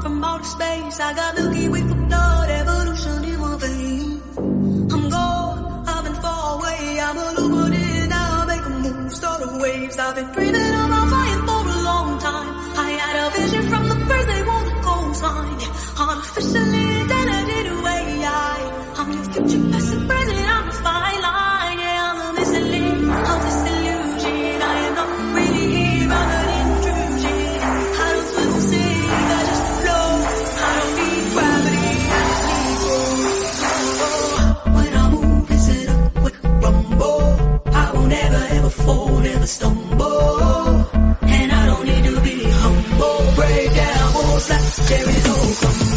come from outer space. I got Milky Way for blood, evolution in my veins. I'm gone, I've been far away. I'm illuminated now, make a move, start a waves. I've been dreaming about flying for a long time. I had a vision from the birds, they want a coastline. Artificially identity to AI. I'm your future, past and present, I'm a fine line. Yeah, I'm the missing link of this illusion. I am not really here, I'm an intrusion. I don't swim or sink, I just float. I don't need gravity, I just need flow. When I move, it's in a quick rumble. I won't ever fall, never stumble. And I don't need to be humble. Break down walls like there is no crumble.